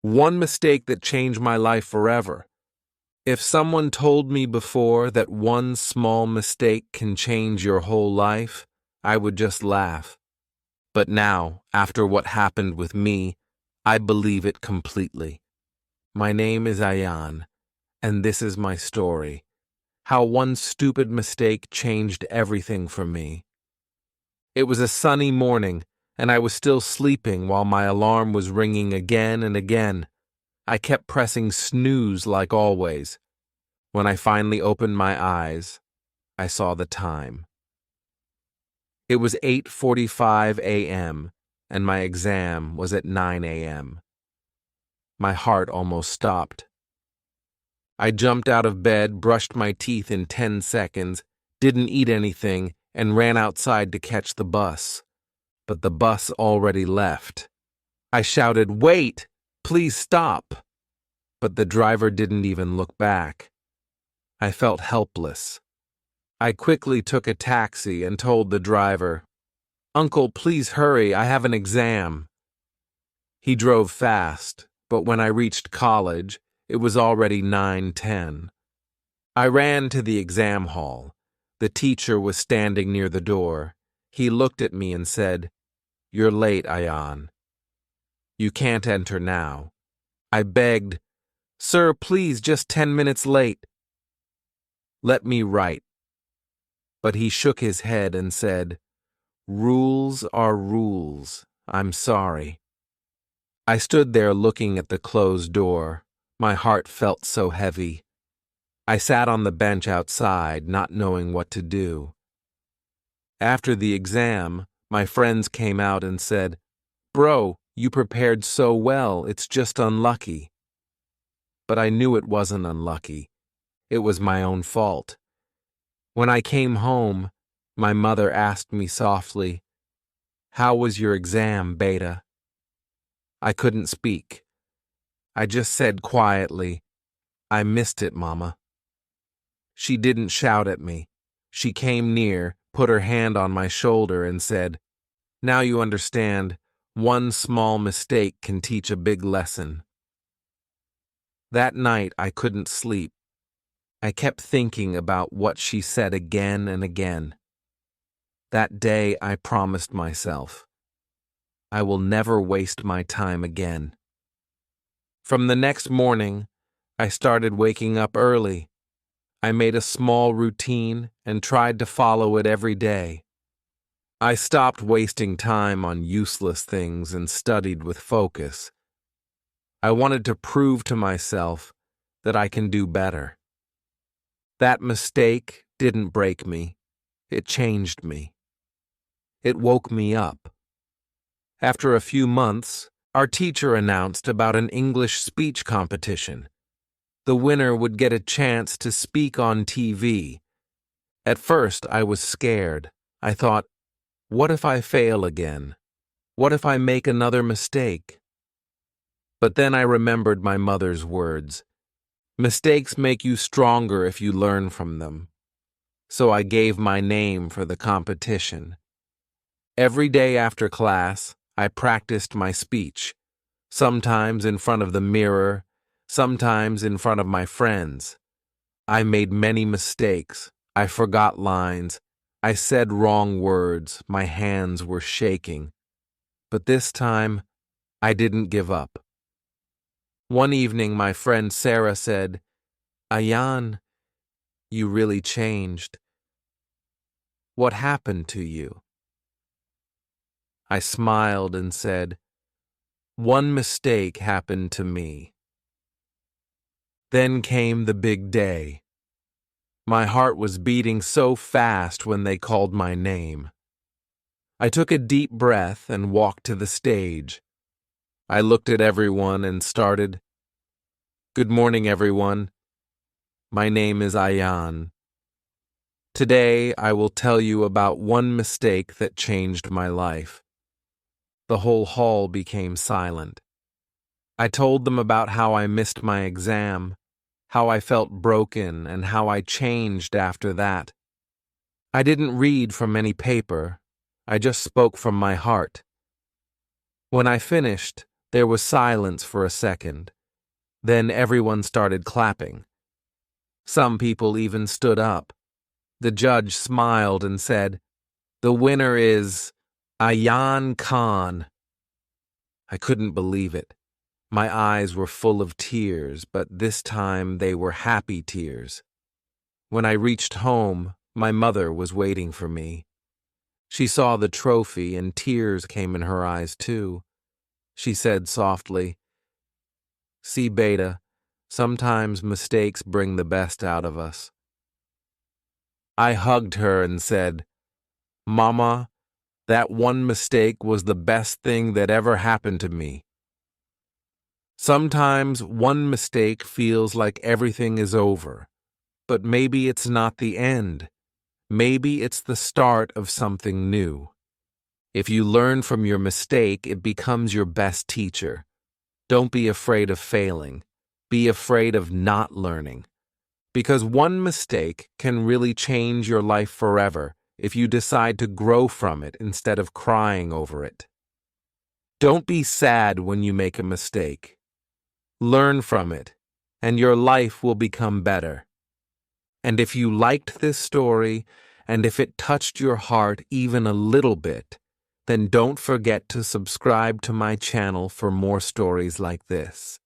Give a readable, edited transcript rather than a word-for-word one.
One mistake that changed my life forever. If someone told me before that one small mistake can change your whole life, I would just laugh. But now, after what happened with me, I believe it completely. My name is Ayan, and this is my story. How one stupid mistake changed everything for me. It was a sunny morning, and I was still sleeping while my alarm was ringing again and again. I kept pressing snooze like always. When I finally opened my eyes, I saw the time. It was 8:45 a.m., and my exam was at 9 a.m. My heart almost stopped. I jumped out of bed, brushed my teeth in 10 seconds, didn't eat anything, and ran outside to catch the bus. But the bus already left. I shouted, "Wait! Please stop!" But the driver didn't even look back. I felt helpless. I quickly took a taxi and told the driver, "Uncle, please hurry, I have an exam." He drove fast, but when I reached college, it was already 9:10. I ran to the exam hall. The teacher was standing near the door. He looked at me and said, "You're late, Ayan. You can't enter now." I begged, "Sir, please, just 10 minutes late." "Let me write." But he shook his head and said, "Rules are rules. I'm sorry." I stood there looking at the closed door. My heart felt so heavy. I sat on the bench outside, not knowing what to do. After the exam, my friends came out and said, "Bro, you prepared so well, it's just unlucky." But I knew it wasn't unlucky. It was my own fault. When I came home, my mother asked me softly, "How was your exam, Beta?" I couldn't speak. I just said quietly, "I missed it, Mama." She didn't shout at me. She came near, put her hand on my shoulder, and said, "Now you understand, one small mistake can teach a big lesson." That night I couldn't sleep. I kept thinking about what she said again and again. That day I promised myself, I will never waste my time again. From the next morning, I started waking up early. I made a small routine and tried to follow it every day. I stopped wasting time on useless things and studied with focus. I wanted to prove to myself that I can do better. That mistake didn't break me. It changed me. It woke me up. After a few months, our teacher announced about an English speech competition. The winner would get a chance to speak on TV. At first, I was scared. I thought, what if I fail again? What if I make another mistake? But then I remembered my mother's words. Mistakes make you stronger if you learn from them. So I gave my name for the competition. Every day after class, I practiced my speech, sometimes in front of the mirror, sometimes in front of my friends. I made many mistakes. I forgot lines. I said wrong words. My hands were shaking. But this time, I didn't give up. One evening, my friend Sarah said, "Ayan, you really changed. What happened to you?" I smiled and said, "One mistake happened to me." Then came the big day. My heart was beating so fast when they called my name. I took a deep breath and walked to the stage. I looked at everyone and started, "Good morning, everyone. My name is Ayan. Today I will tell you about one mistake that changed my life." The whole hall became silent. I told them about how I missed my exam, how I felt broken, and how I changed after that. I didn't read from any paper. I just spoke from my heart. When I finished, There was silence for a second. Then everyone started clapping. Some people even stood up. The judge smiled and said, "The winner is Ayan Khan." I couldn't believe it. My eyes were full of tears, but this time they were happy tears. When I reached home, my mother was waiting for me. She saw the trophy and tears came in her eyes too. She said softly, "See, Beta, sometimes mistakes bring the best out of us." I hugged her and said, "Mama, that one mistake was the best thing that ever happened to me." Sometimes one mistake feels like everything is over, but maybe it's not the end. Maybe it's the start of something new. If you learn from your mistake, it becomes your best teacher. Don't be afraid of failing. Be afraid of not learning. Because one mistake can really change your life forever if you decide to grow from it instead of crying over it. Don't be sad when you make a mistake. Learn from it, and your life will become better. And if you liked this story, and if it touched your heart even a little bit, then don't forget to subscribe to my channel for more stories like this.